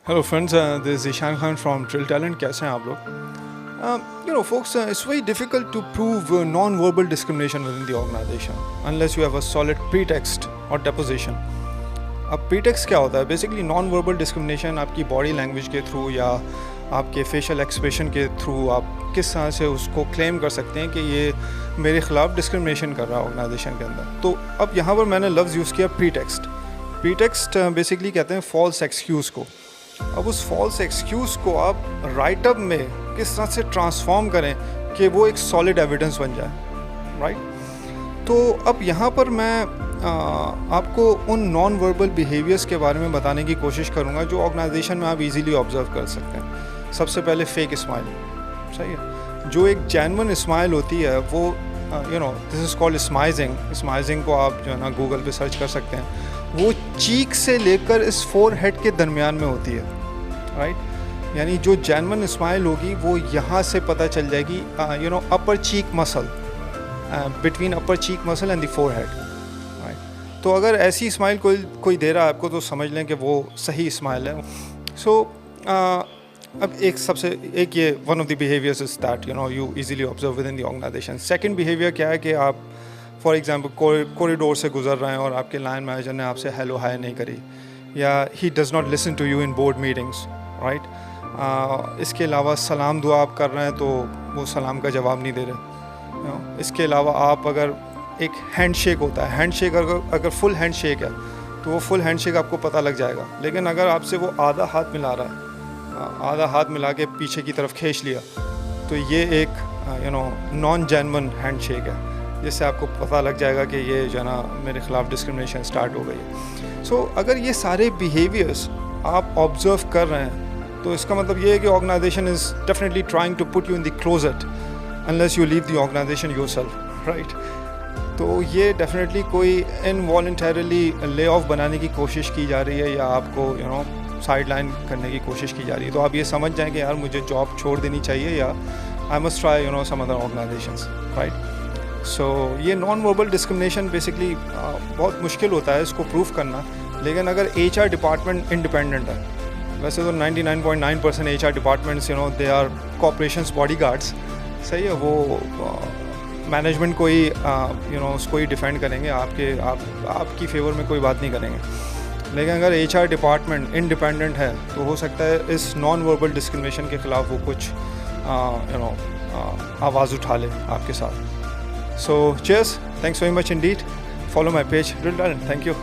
Hello friends, this is Ishan Khan from Drill Talent. कैसे हैं आप लोग? Folks, it's very difficult to prove non-verbal discrimination within the organization unless you have a solid pretext or deposition. अब pretext क्या होता है? Basically non-verbal discrimination आपकी body language के through या आपके facial expression के through आप किस तरह से उसको claim कर सकते हैं कि ये मेरे खिलाफ discrimination कर रहा है organization के अंदर. तो अब यहाँ पर मैंने लफ्ज़ यूज़ किया pretext. Pretext basically कहते हैं false excuse को. अब उस फॉल्स एक्सक्यूज़ को आप राइट अप में किस तरह से ट्रांसफॉर्म करें कि वो एक सॉलिड एविडेंस बन जाए, राइट? तो अब यहाँ पर मैं आपको उन नॉन वर्बल बिहेवियर्स के बारे में बताने की कोशिश करूँगा जो ऑर्गेनाइजेशन में आप इजीली ऑब्जर्व कर सकते हैं. सबसे पहले फेक स्माइल, सही है. जो एक जेन्युइन स्माइल होती है वो दिस इज़ कॉल्ड स्माइजिंग को आप जो है ना गूगल पे सर्च कर सकते हैं. वो चीक से लेकर इस फोरहेड के दरमियान में होती है, राइट? यानी जो जेन्युइन स्माइल होगी वो यहाँ से पता चल जाएगी, upper cheek muscle, between upper cheek muscle and the forehead, right? तो अगर ऐसी स्माइल कोई दे रहा है आपको तो समझ लें कि वो सही स्माइल है. सो अब एक ये one of the behaviours is that you easily observe within the organisation. Second behaviour क्या है कि आप फॉर एग्जांपल कॉरिडोर से गुजर रहे हैं और आपके लाइन मैनेजर ने आपसे हेलो हाय नहीं करी, या he does not listen to you in board meetings, right? इसके अलावा सलाम दुआ आप कर रहे हैं तो वो सलाम का जवाब नहीं दे रहे. इसके अलावा आप अगर एक हैंड शेक होता है, हैंड शेक अगर फुल हैंड शेक है तो वो फुल हैंड शेक आपको पता लग जाएगा. लेकिन अगर आपसे वो आधा हाथ मिला रहा है, आधा हाथ मिला के पीछे की तरफ खींच लिया, तो ये एक नॉन जेन्युइन हैंड शेक है, जिससे आपको पता लग जाएगा कि ये जो है ना मेरे ख़िलाफ़ डिस्क्रिमिनेशन स्टार्ट हो गई है. सो अगर ये सारे बिहेवियर्स आप ऑब्ज़र्व कर रहे हैं तो इसका मतलब ये है कि organisation is definitely trying to put you in the closet unless you leave the organisation yourself, right? तो ये डेफिनेटली कोई इनवॉलंटरली ले ऑफ बनाने की कोशिश की जा रही है या आपको साइड लाइन करने की कोशिश की जा रही है. तो आप ये समझ जाएँ कि यार मुझे जॉब छोड़ देनी चाहिए या I must try some other organisations, right? So ये नॉन वर्बल डिस्क्रिमिनेशन बेसिकली बहुत मुश्किल होता है इसको प्रूव करना. लेकिन अगर HR डिपार्टमेंट इंडिपेंडेंट है, वैसे तो 99.9% HR departments they are corporations bodyguards, सही है. वो मैनेजमेंट को ही उसको ही डिफेंड करेंगे, आपकी फेवर में कोई बात नहीं करेंगे. लेकिन अगर HR डिपार्टमेंट इंडिपेंडेंट है तो हो सकता है इस नॉन वर्बल डिस्क्रिमिनेशन के ख़िलाफ़ वो कुछ आवाज़ उठा ले आपके साथ. So cheers, thanks very much indeed. Follow my page, Drill Talent. Thank you.